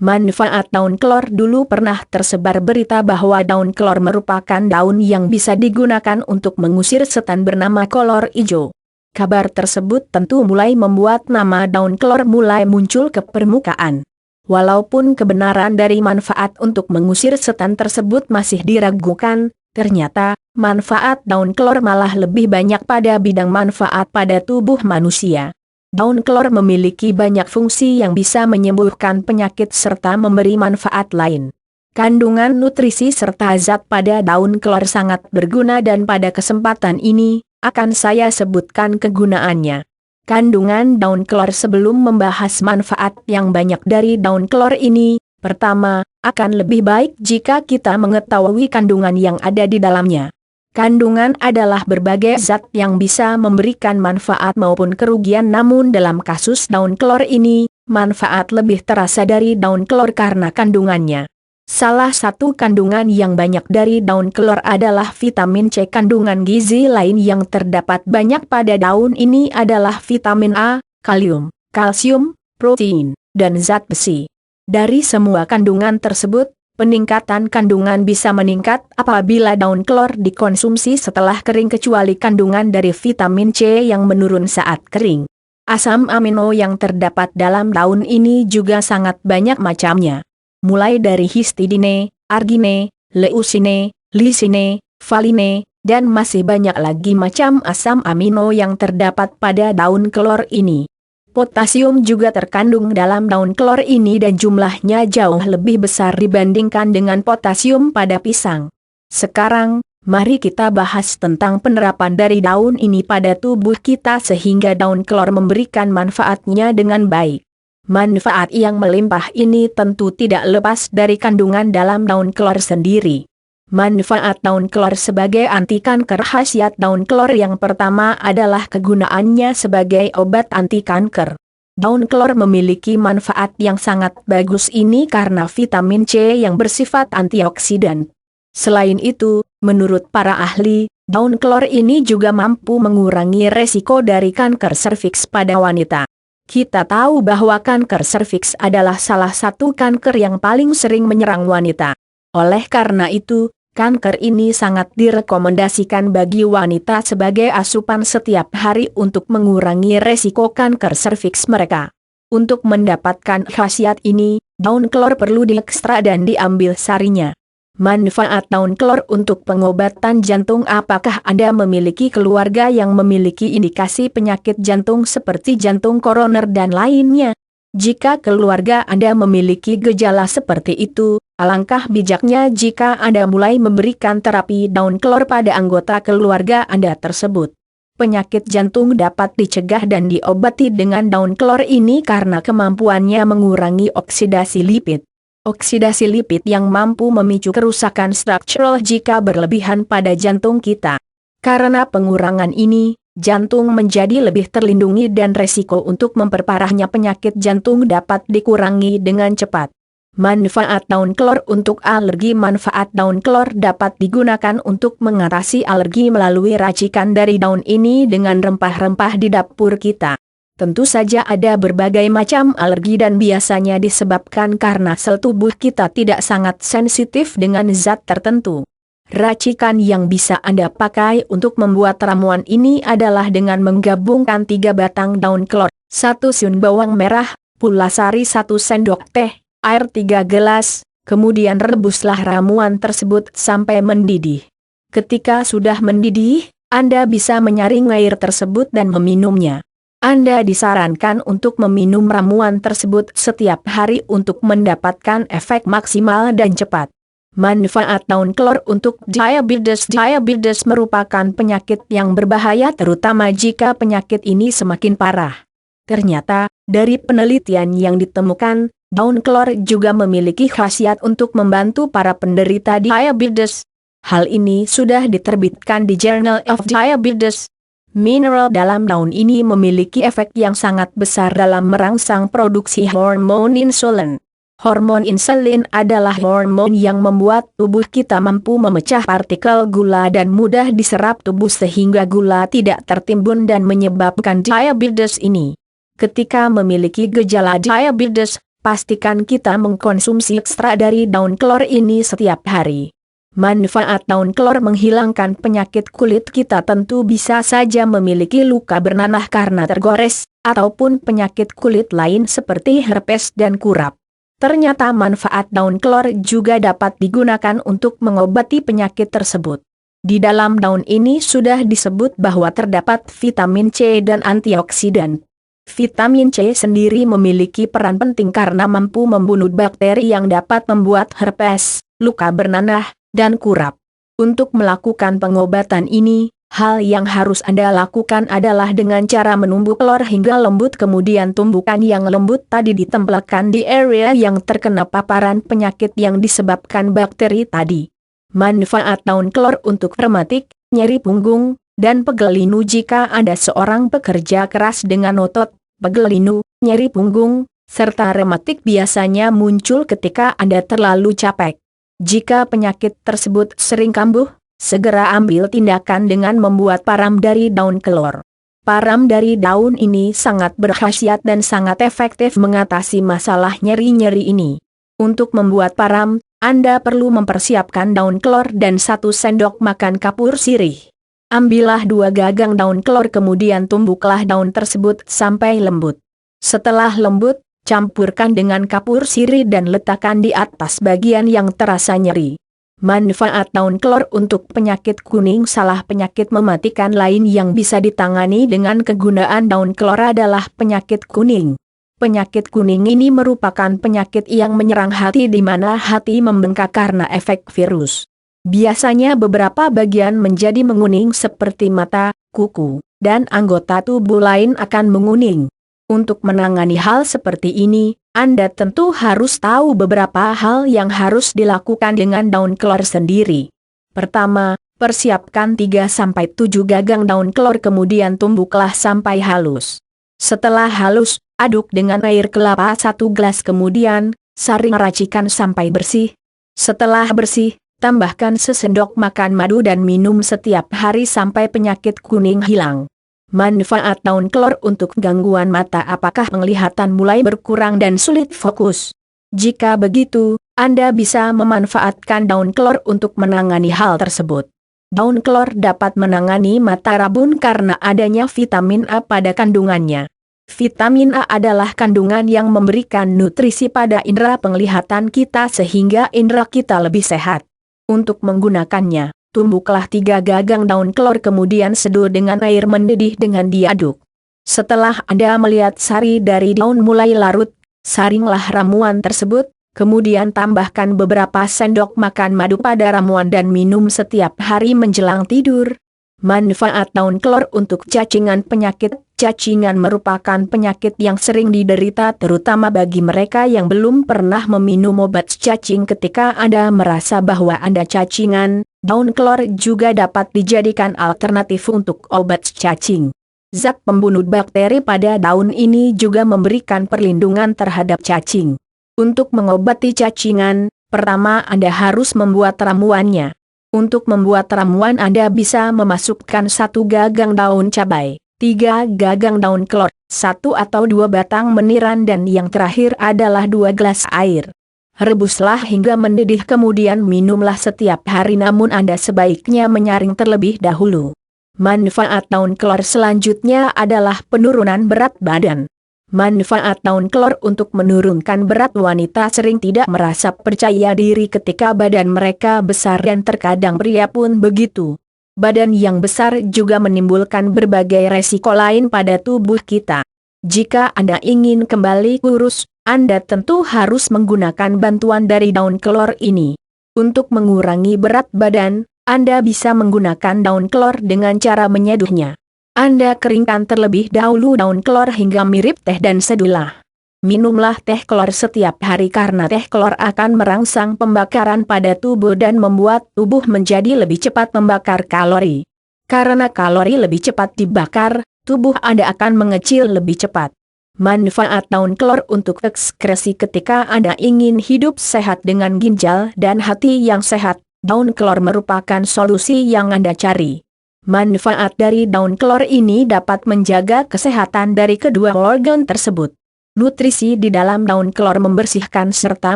Manfaat daun kelor. Dulu pernah tersebar berita bahwa daun kelor merupakan daun yang bisa digunakan untuk mengusir setan bernama kolor ijo. Kabar tersebut tentu mulai membuat nama daun kelor mulai muncul ke permukaan. Walaupun kebenaran dari manfaat untuk mengusir setan tersebut masih diragukan, ternyata manfaat daun kelor malah lebih banyak pada bidang manfaat pada tubuh manusia. Daun kelor memiliki banyak fungsi yang bisa menyembuhkan penyakit serta memberi manfaat lain. Kandungan nutrisi serta zat pada daun kelor sangat berguna dan pada kesempatan ini akan saya sebutkan kegunaannya. Kandungan daun kelor. Sebelum membahas manfaat yang banyak dari daun kelor ini, pertama, akan lebih baik jika kita mengetahui kandungan yang ada di dalamnya. Kandungan adalah berbagai zat yang bisa memberikan manfaat maupun kerugian, namun dalam kasus daun kelor ini, manfaat lebih terasa dari daun kelor karena kandungannya. Salah satu kandungan yang banyak dari daun kelor adalah vitamin C. Kandungan gizi lain yang terdapat banyak pada daun ini adalah vitamin A, kalium, kalsium, protein, dan zat besi. Dari semua kandungan tersebut, peningkatan kandungan bisa meningkat apabila daun kelor dikonsumsi setelah kering, kecuali kandungan dari vitamin C yang menurun saat kering. Asam amino yang terdapat dalam daun ini juga sangat banyak macamnya. Mulai dari histidine, argine, leucine, lisine, valine, dan masih banyak lagi macam asam amino yang terdapat pada daun kelor ini. Potasium juga terkandung dalam daun kelor ini dan jumlahnya jauh lebih besar dibandingkan dengan potasium pada pisang. Sekarang, mari kita bahas tentang penerapan dari daun ini pada tubuh kita sehingga daun kelor memberikan manfaatnya dengan baik. Manfaat yang melimpah ini tentu tidak lepas dari kandungan dalam daun kelor sendiri. Manfaat daun kelor sebagai anti kanker. Khasiat daun kelor yang pertama adalah kegunaannya sebagai obat anti kanker. Daun kelor memiliki manfaat yang sangat bagus ini karena vitamin C yang bersifat antioksidan. Selain itu, menurut para ahli, daun kelor ini juga mampu mengurangi resiko dari kanker serviks pada wanita. Kita tahu bahwa kanker serviks adalah salah satu kanker yang paling sering menyerang wanita. Oleh karena itu, kanker ini sangat direkomendasikan bagi wanita sebagai asupan setiap hari untuk mengurangi resiko kanker serviks mereka. Untuk mendapatkan khasiat ini, daun kelor perlu diekstrak dan diambil sarinya. Manfaat daun kelor untuk pengobatan jantung. Apakah Anda memiliki keluarga yang memiliki indikasi penyakit jantung seperti jantung koroner dan lainnya? Jika keluarga Anda memiliki gejala seperti itu, alangkah bijaknya jika Anda mulai memberikan terapi daun kelor pada anggota keluarga Anda tersebut. Penyakit jantung dapat dicegah dan diobati dengan daun kelor ini karena kemampuannya mengurangi oksidasi lipid. Oksidasi lipid yang mampu memicu kerusakan struktural jika berlebihan pada jantung kita. Karena pengurangan ini, jantung menjadi lebih terlindungi dan resiko untuk memperparahnya penyakit jantung dapat dikurangi dengan cepat. Manfaat daun kelor untuk alergi. Manfaat daun kelor dapat digunakan untuk mengatasi alergi melalui racikan dari daun ini dengan rempah-rempah di dapur kita. Tentu saja ada berbagai macam alergi dan biasanya disebabkan karena sel tubuh kita tidak sangat sensitif dengan zat tertentu. Racikan yang bisa Anda pakai untuk membuat ramuan ini adalah dengan menggabungkan 3 batang daun kelor, 1 siung bawang merah, pula sari 1 sendok teh, air 3 gelas, kemudian rebuslah ramuan tersebut sampai mendidih. Ketika sudah mendidih, Anda bisa menyaring air tersebut dan meminumnya. Anda disarankan untuk meminum ramuan tersebut setiap hari untuk mendapatkan efek maksimal dan cepat. Manfaat daun kelor untuk diabetes. Diabetes merupakan penyakit yang berbahaya terutama jika penyakit ini semakin parah. Ternyata, dari penelitian yang ditemukan, daun kelor juga memiliki khasiat untuk membantu para penderita diabetes. Hal ini sudah diterbitkan di Journal of Diabetes. Mineral dalam daun ini memiliki efek yang sangat besar dalam merangsang produksi hormon insulin. Hormon insulin adalah hormon yang membuat tubuh kita mampu memecah partikel gula dan mudah diserap tubuh sehingga gula tidak tertimbun dan menyebabkan diabetes ini. Ketika memiliki gejala diabetes, pastikan kita mengkonsumsi ekstra dari daun kelor ini setiap hari. Manfaat daun kelor menghilangkan penyakit kulit kita tentu bisa saja memiliki luka bernanah karena tergores, ataupun penyakit kulit lain seperti herpes dan kurap. Ternyata manfaat daun kelor juga dapat digunakan untuk mengobati penyakit tersebut. Di dalam daun ini sudah disebut bahwa terdapat vitamin C dan antioksidan. Vitamin C sendiri memiliki peran penting karena mampu membunuh bakteri yang dapat membuat herpes, luka bernanah, dan kurap. Untuk melakukan pengobatan ini, hal yang harus Anda lakukan adalah dengan cara menumbuk kelor hingga lembut, kemudian tumbukan yang lembut tadi ditempelkan di area yang terkena paparan penyakit yang disebabkan bakteri tadi. Manfaat daun kelor untuk rematik, nyeri punggung, dan pegel linu. Jika Anda seorang pekerja keras dengan otot, pegel linu, nyeri punggung, serta rematik biasanya muncul ketika Anda terlalu capek. Jika penyakit tersebut sering kambuh, segera ambil tindakan dengan membuat param dari daun kelor. Param dari daun ini sangat berkhasiat dan sangat efektif mengatasi masalah nyeri-nyeri ini. Untuk membuat param, Anda perlu mempersiapkan daun kelor dan 1 sendok makan kapur sirih. Ambillah 2 gagang daun kelor, kemudian tumbuklah daun tersebut sampai lembut. Setelah lembut, campurkan dengan kapur sirih dan letakkan di atas bagian yang terasa nyeri. Manfaat daun kelor untuk penyakit kuning. Salah penyakit mematikan lain yang bisa ditangani dengan kegunaan daun kelor adalah penyakit kuning. Penyakit kuning ini merupakan penyakit yang menyerang hati di mana hati membengkak karena efek virus. Biasanya beberapa bagian menjadi menguning seperti mata, kuku, dan anggota tubuh lain akan menguning. Untuk menangani hal seperti ini, Anda tentu harus tahu beberapa hal yang harus dilakukan dengan daun kelor sendiri. Pertama, persiapkan 3-7 gagang daun kelor, kemudian tumbuklah sampai halus. Setelah halus, aduk dengan air kelapa 1 gelas, kemudian saring racikan sampai bersih. Setelah bersih, tambahkan sesendok makan madu dan minum setiap hari sampai penyakit kuning hilang. Manfaat daun kelor untuk gangguan mata. Apakah penglihatan mulai berkurang dan sulit fokus? Jika begitu, Anda bisa memanfaatkan daun kelor untuk menangani hal tersebut. Daun kelor dapat menangani mata rabun karena adanya vitamin A pada kandungannya. Vitamin A adalah kandungan yang memberikan nutrisi pada indera penglihatan kita sehingga indera kita lebih sehat. Untuk menggunakannya, tumbuklah 3 gagang daun kelor, kemudian seduh dengan air mendidih dengan diaduk. Setelah Anda melihat sari dari daun mulai larut, saringlah ramuan tersebut, kemudian tambahkan beberapa sendok makan madu pada ramuan dan minum setiap hari menjelang tidur. Manfaat daun kelor untuk cacingan. Penyakit cacingan merupakan penyakit yang sering diderita terutama bagi mereka yang belum pernah meminum obat cacing. Ketika Anda merasa bahwa Anda cacingan, daun kelor juga dapat dijadikan alternatif untuk obat cacing. Zat pembunuh bakteri pada daun ini juga memberikan perlindungan terhadap cacing. Untuk mengobati cacingan, pertama Anda harus membuat ramuannya. Untuk membuat ramuan Anda bisa memasukkan 1 gagang daun cabai, 3 gagang daun kelor, 1 atau 2 batang meniran dan yang terakhir adalah 2 gelas air. Rebuslah hingga mendidih kemudian minumlah setiap hari, namun Anda sebaiknya menyaring terlebih dahulu. Manfaat daun kelor selanjutnya adalah penurunan berat badan. Manfaat daun kelor untuk menurunkan berat. Wanita sering tidak merasa percaya diri ketika badan mereka besar dan terkadang pria pun begitu. Badan yang besar juga menimbulkan berbagai resiko lain pada tubuh kita. Jika Anda ingin kembali kurus, Anda tentu harus menggunakan bantuan dari daun kelor ini. Untuk mengurangi berat badan, Anda bisa menggunakan daun kelor dengan cara menyeduhnya. Anda keringkan terlebih dahulu daun kelor hingga mirip teh dan seduhlah. Minumlah teh kelor setiap hari karena teh kelor akan merangsang pembakaran pada tubuh dan membuat tubuh menjadi lebih cepat membakar kalori. Karena kalori lebih cepat dibakar, tubuh Anda akan mengecil lebih cepat. Manfaat daun kelor untuk ekskresi. Ketika Anda ingin hidup sehat dengan ginjal dan hati yang sehat, daun kelor merupakan solusi yang Anda cari. Manfaat dari daun kelor ini dapat menjaga kesehatan dari kedua organ tersebut. Nutrisi di dalam daun kelor membersihkan serta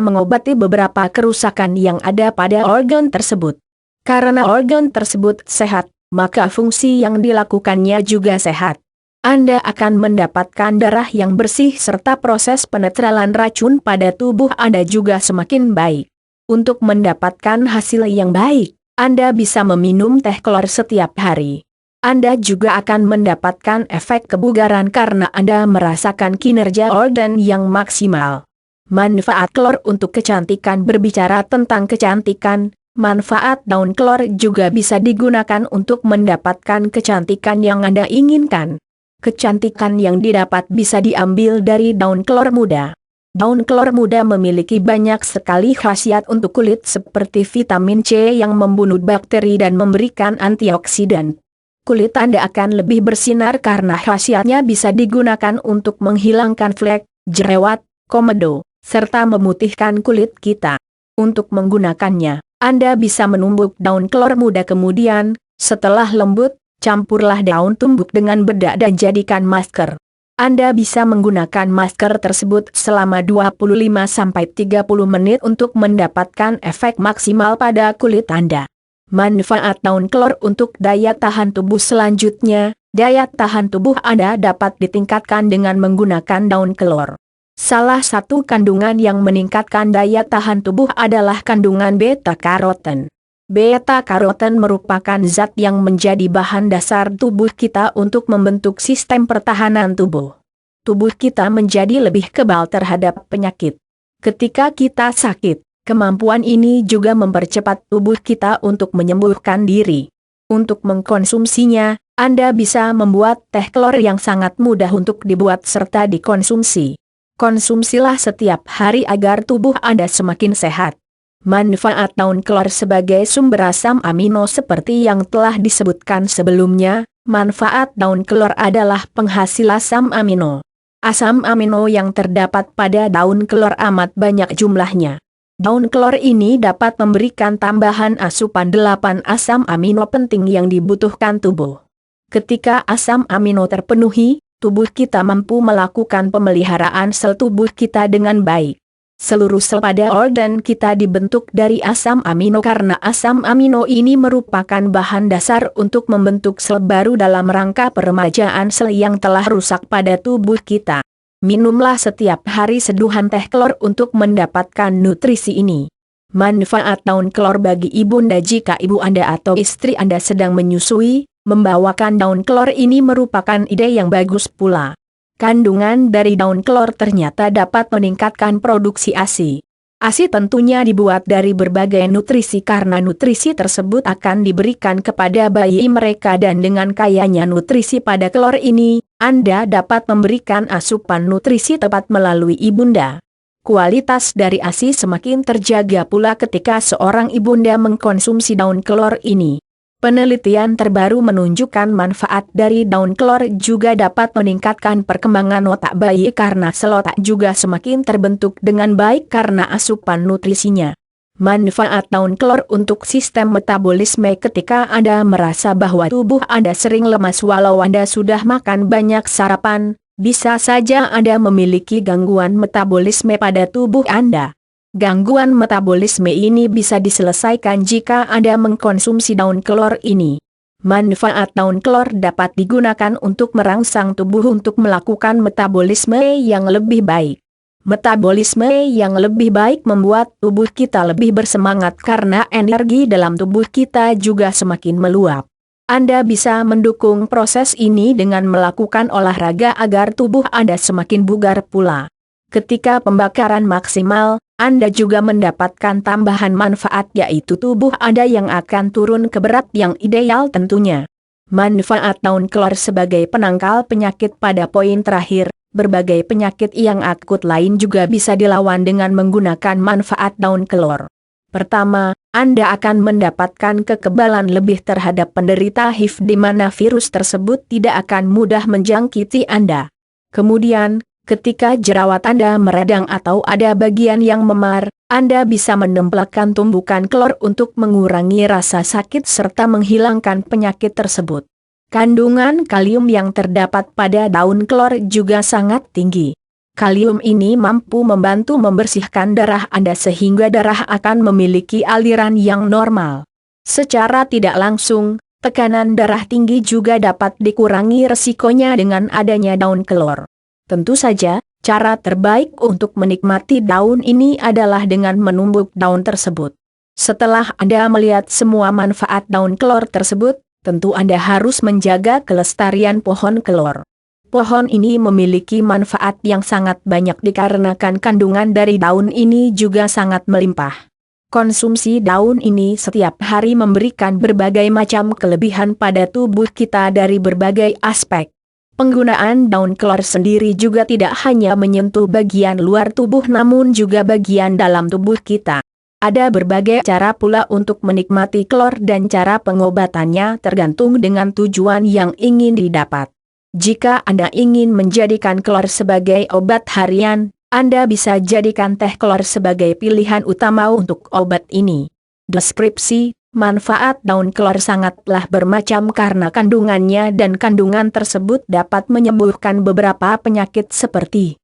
mengobati beberapa kerusakan yang ada pada organ tersebut. Karena organ tersebut sehat, maka fungsi yang dilakukannya juga sehat. Anda akan mendapatkan darah yang bersih serta proses penetralan racun pada tubuh Anda juga semakin baik. Untuk mendapatkan hasil yang baik, Anda bisa meminum teh kelor setiap hari. Anda juga akan mendapatkan efek kebugaran karena Anda merasakan kinerja organ yang maksimal. Manfaat kelor untuk kecantikan. Berbicara tentang kecantikan, manfaat daun kelor juga bisa digunakan untuk mendapatkan kecantikan yang Anda inginkan. Kecantikan yang didapat bisa diambil dari daun kelor muda. Daun kelor muda memiliki banyak sekali khasiat untuk kulit seperti vitamin C yang membunuh bakteri dan memberikan antioksidan. Kulit Anda akan lebih bersinar karena khasiatnya bisa digunakan untuk menghilangkan flek, jerawat, komedo, serta memutihkan kulit kita. Untuk menggunakannya, Anda bisa menumbuk daun kelor muda kemudian, setelah lembut, campurlah daun tumbuk dengan bedak dan jadikan masker. Anda bisa menggunakan masker tersebut selama 25-30 menit untuk mendapatkan efek maksimal pada kulit Anda. Manfaat daun kelor untuk daya tahan tubuh. Selanjutnya, daya tahan tubuh Anda dapat ditingkatkan dengan menggunakan daun kelor. Salah satu kandungan yang meningkatkan daya tahan tubuh adalah kandungan beta-karoten. Beta-karoten merupakan zat yang menjadi bahan dasar tubuh kita untuk membentuk sistem pertahanan tubuh. Tubuh kita menjadi lebih kebal terhadap penyakit. Ketika kita sakit, kemampuan ini juga mempercepat tubuh kita untuk menyembuhkan diri. Untuk mengkonsumsinya, Anda bisa membuat teh kelor yang sangat mudah untuk dibuat serta dikonsumsi. Konsumsilah setiap hari agar tubuh Anda semakin sehat. Manfaat daun kelor sebagai sumber asam amino. Seperti yang telah disebutkan sebelumnya, manfaat daun kelor adalah penghasil asam amino. Asam amino yang terdapat pada daun kelor amat banyak jumlahnya. Daun kelor ini dapat memberikan tambahan asupan 8 asam amino penting yang dibutuhkan tubuh. Ketika asam amino terpenuhi, tubuh kita mampu melakukan pemeliharaan sel tubuh kita dengan baik. Seluruh sel pada organ kita dibentuk dari asam amino karena asam amino ini merupakan bahan dasar untuk membentuk sel baru dalam rangka peremajaan sel yang telah rusak pada tubuh kita. Minumlah setiap hari seduhan teh kelor untuk mendapatkan nutrisi ini. Manfaat daun kelor bagi ibunda. Jika ibu Anda atau istri Anda sedang menyusui, membawakan daun kelor ini merupakan ide yang bagus pula. Kandungan dari daun kelor ternyata dapat meningkatkan produksi ASI. ASI tentunya dibuat dari berbagai nutrisi karena nutrisi tersebut akan diberikan kepada bayi mereka dan dengan kayanya nutrisi pada kelor ini, Anda dapat memberikan asupan nutrisi tepat melalui ibunda. Kualitas dari ASI semakin terjaga pula ketika seorang ibunda mengkonsumsi daun kelor ini. Penelitian terbaru menunjukkan manfaat dari daun kelor juga dapat meningkatkan perkembangan otak bayi karena sel otak juga semakin terbentuk dengan baik karena asupan nutrisinya. Manfaat daun kelor untuk sistem metabolisme. Ketika Anda merasa bahwa tubuh Anda sering lemas walau Anda sudah makan banyak sarapan, bisa saja Anda memiliki gangguan metabolisme pada tubuh Anda. Gangguan metabolisme ini bisa diselesaikan jika Anda mengkonsumsi daun kelor ini. Manfaat daun kelor dapat digunakan untuk merangsang tubuh untuk melakukan metabolisme yang lebih baik. Metabolisme yang lebih baik membuat tubuh kita lebih bersemangat karena energi dalam tubuh kita juga semakin meluap. Anda bisa mendukung proses ini dengan melakukan olahraga agar tubuh Anda semakin bugar pula. Ketika pembakaran maksimal, Anda juga mendapatkan tambahan manfaat yaitu tubuh Anda yang akan turun ke berat yang ideal tentunya. Manfaat daun kelor sebagai penangkal penyakit. Pada poin terakhir, berbagai penyakit yang akut lain juga bisa dilawan dengan menggunakan manfaat daun kelor. Pertama, Anda akan mendapatkan kekebalan lebih terhadap penderita HIV di mana virus tersebut tidak akan mudah menjangkiti Anda. Kemudian, ketika jerawat Anda meradang atau ada bagian yang memar, Anda bisa menempelkan tumbukan kelor untuk mengurangi rasa sakit serta menghilangkan penyakit tersebut. Kandungan kalium yang terdapat pada daun kelor juga sangat tinggi. Kalium ini mampu membantu membersihkan darah Anda sehingga darah akan memiliki aliran yang normal. Secara tidak langsung, tekanan darah tinggi juga dapat dikurangi resikonya dengan adanya daun kelor. Tentu saja, cara terbaik untuk menikmati daun ini adalah dengan menumbuk daun tersebut. Setelah Anda melihat semua manfaat daun kelor tersebut, tentu Anda harus menjaga kelestarian pohon kelor. Pohon ini memiliki manfaat yang sangat banyak dikarenakan kandungan dari daun ini juga sangat melimpah. Konsumsi daun ini setiap hari memberikan berbagai macam kelebihan pada tubuh kita dari berbagai aspek. Penggunaan daun kelor sendiri juga tidak hanya menyentuh bagian luar tubuh namun juga bagian dalam tubuh kita. Ada berbagai cara pula untuk menikmati kelor dan cara pengobatannya tergantung dengan tujuan yang ingin didapat. Jika Anda ingin menjadikan kelor sebagai obat harian, Anda bisa jadikan teh kelor sebagai pilihan utama untuk obat ini. Deskripsi, manfaat daun kelor sangatlah bermacam karena kandungannya dan kandungan tersebut dapat menyembuhkan beberapa penyakit seperti